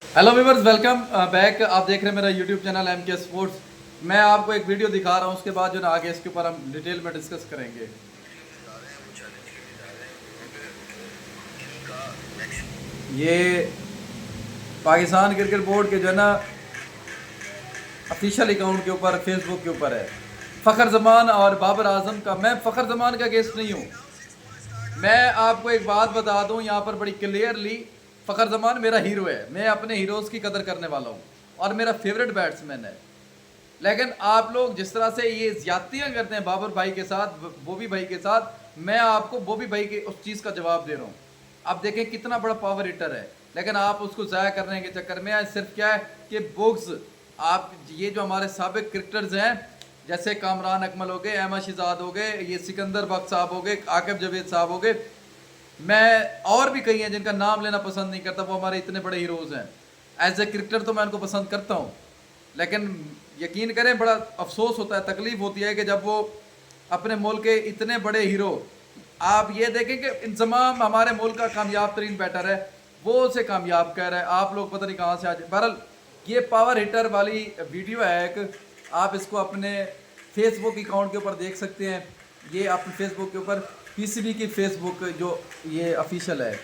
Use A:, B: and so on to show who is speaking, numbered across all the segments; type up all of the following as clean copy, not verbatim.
A: Hello viewers, welcome back. आप देख रहे हैं मेरा यूट्यूब चैनल एम के स्पोर्ट्स। मैं आपको एक वीडियो दिखा रहा हूँ, उसके बाद जो ना आगे इसके ऊपर हम डिटेल में डिस्कस करेंगे। ये पाकिस्तान क्रिकेट बोर्ड के जो है ना ऑफिशियल अकाउंट के ऊपर फेसबुक के ऊपर है फ़खर जमान और बाबर आजम का। मैं फ़खर जमान का गेस्ट नहीं हूँ। मैं आपको एक बात बता दूँ यहाँ पर बड़ी क्लियरली, फ़खर जमान मेरा हीरो है। मैं अपने हीरोज़ की कदर करने वाला हूँ और मेरा फेवरेट बैट्समैन है। लेकिन आप लोग जिस तरह से ये ज्यादतियाँ करते हैं बाबर भाई के साथ, बॉबी भाई के साथ, मैं आपको बॉबी भाई के उस चीज़ का जवाब दे रहा हूँ। आप देखें कितना बड़ा पावर हिटर है, लेकिन आप उसको ज़ाया करने के चक्कर में आज सिर्फ क्या है कि बुग्स। आप ये जो हमारे साबिक क्रिकेटर्स हैं, जैसे कामरान अकमल हो गए, अहमद शहजाद हो गए, ये सिकंदर बख्श साहब हो गए, आकिब जवेद साहब हो गए, मैं और भी कई हैं जिनका नाम लेना पसंद नहीं करता, वो हमारे इतने बड़े हीरोज़ हैं। एज ए क्रिकेटर तो मैं उनको पसंद करता हूँ, लेकिन यकीन करें बड़ा अफसोस होता है, तकलीफ होती है कि जब वो अपने मुल्क के इतने बड़े हीरो, आप ये देखें कि इंजमाम हमारे मुल्क का कामयाब तरीन बैटर है, वो उसे कामयाब कह रहा है। आप लोग पता नहीं कहाँ से आज। बहरहाल ये पावर हिटर वाली वीडियो है एक, आप इसको अपने फेसबुक अकाउंट के ऊपर देख सकते हैं। ये अपने फेसबुक के ऊपर पीसीबी की फेसबुक जो ये ऑफिशियल है।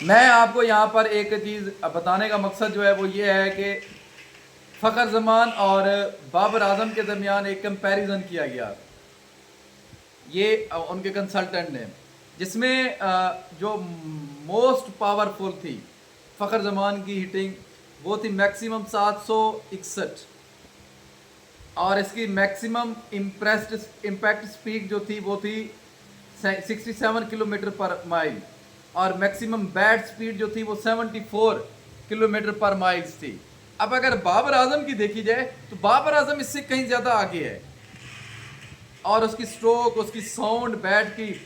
A: मैं आपको यहाँ पर एक चीज़ बताने का मकसद जो है वो ये है कि फ़खर जमान और बाबर आजम के दरमियान एक कंपैरिजन किया गया, ये उनके कंसल्टेंट ने, जिसमें जो मोस्ट पावरफुल थी फ़खर जमान की हिटिंग, वो थी मैक्सिमम 761, और इसकी मैक्सिमम इम्पैक्ट स्पीड जो थी वो थी 67 किलोमीटर पर माइल, और मैक्सिमम बैट स्पीड जो थी वो 74 किलोमीटर पर माइल्स थी। अब अगर बाबर आजम की देखी जाए तो बाबर आजम इससे कहीं ज़्यादा आगे है, और उसकी स्ट्रोक, उसकी साउंड बैट की।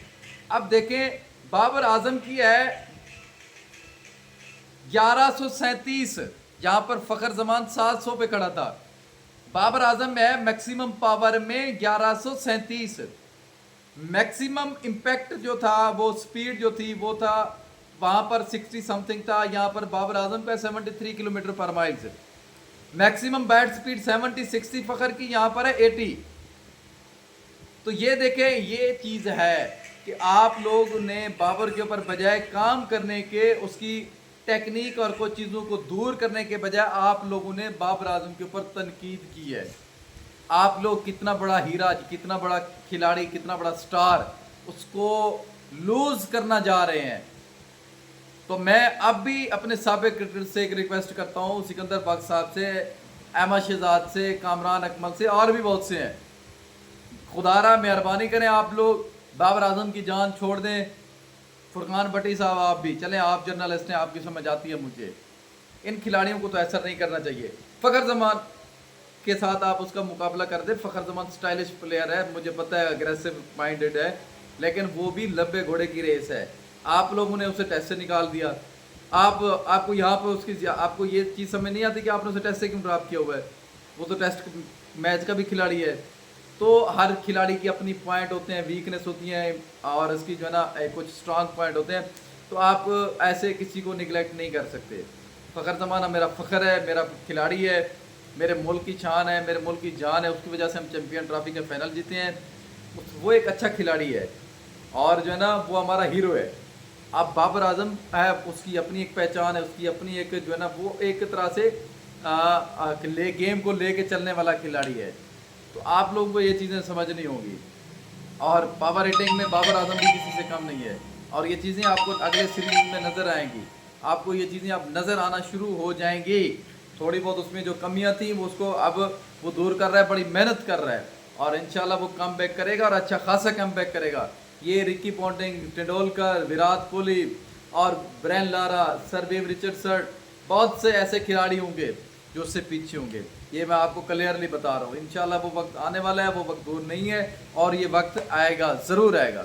A: अब देखें बाबर आजम की है 1137, जहां पर फ़खर जमान 700 पे खड़ा था। बाबर आजम है मैक्सिमम पावर में 1137। मैक्सिमम इम्पैक्ट जो था, वो स्पीड जो थी वो था वहां पर 60 समथिंग था, यहाँ पर बाबर आजम का 73 किलोमीटर पर माइल से। मैक्सिमम बैट स्पीड 70, 60 फ़खर की, यहाँ पर है 80। तो ये देखें, ये चीज़ है कि आप लोग ने बाबर के ऊपर बजाय काम करने के, उसकी टेक्निक और कुछ चीज़ों को दूर करने के बजाय आप लोगों ने बाबर आजम के ऊपर तनकीद की है। आप लोग कितना बड़ा हीरा, कितना बड़ा खिलाड़ी, कितना बड़ा स्टार, उसको लूज करना जा रहे हैं। तो मैं अब भी अपने साबिक क्रिकेटर से एक रिक्वेस्ट करता हूँ, सिकंदर बख्श साहब से, अहमद शहजाद से, कामरान अकमल से, और भी बहुत से हैं, खुदारा मेहरबानी करें आप लोग बाबर आजम की जान छोड़ दें। फुरकान भट्टी साहब आप भी चलें, आप जर्नलिस्ट हैं, आपकी समझ आती है मुझे। इन खिलाड़ियों को तो ऐसा नहीं करना चाहिए। फ़खर जमान के साथ आप उसका मुकाबला कर दे। फ़खर जमान स्टाइलिश प्लेयर है, मुझे पता है, अग्रेसिव माइंडेड है, लेकिन वो भी लंबे घोड़े की रेस है। आप लोगों ने उसे टेस्ट से निकाल दिया। आपको यहाँ पर उसकी, आपको ये चीज़ समझ नहीं आती कि आपने उसे टेस्ट से क्यों ड्रॉप किया हुआ है। वो तो टेस्ट मैच का भी खिलाड़ी है। तो हर खिलाड़ी की अपनी पॉइंट होते हैं, वीकनेस होती हैं, और इसकी जो है ना कुछ स्ट्रांग पॉइंट होते हैं। तो आप ऐसे किसी को निगलेक्ट नहीं कर सकते। फ़खर ज़माना मेरा फ़ख्र है, मेरा खिलाड़ी है, मेरे मुल्क की शान है, मेरे मुल्क की जान है, उसकी वजह से हम चैम्पियन ट्रॉफी के फाइनल जीते हैं। वो एक अच्छा खिलाड़ी है, और जो है ना वो हमारा हीरो है। अब बाबर आजम है, उसकी अपनी एक पहचान है, उसकी अपनी एक जो है ना, वो एक तरह से गेम को लेके चलने वाला खिलाड़ी है। तो आप लोगों को ये चीज़ें समझनी होगी, और पावर हिटिंग में बाबर आजम भी किसी से कम नहीं है, और ये चीज़ें आपको अगले सीरीज में नज़र आएंगी। आपको ये चीज़ें अब नज़र आना शुरू हो जाएंगी। थोड़ी बहुत उसमें जो कमियां थी वो उसको अब वो दूर कर रहा है, बड़ी मेहनत कर रहा है, और इंशाल्लाह वो कम बैक करेगा, और अच्छा खासा कम बैक करेगा। ये रिकी पॉन्टिंग, तेंदुलकर, विराट कोहली, और ब्रेन लारा, सर बेव रिचर्डसन, बहुत से ऐसे खिलाड़ी होंगे जो उससे पीछे होंगे। ये मैं आपको क्लियरली बता रहा हूँ। इंशाल्लाह वो वक्त आने वाला है, वो वक्त दूर नहीं है, और ये वक्त आएगा, ज़रूर आएगा।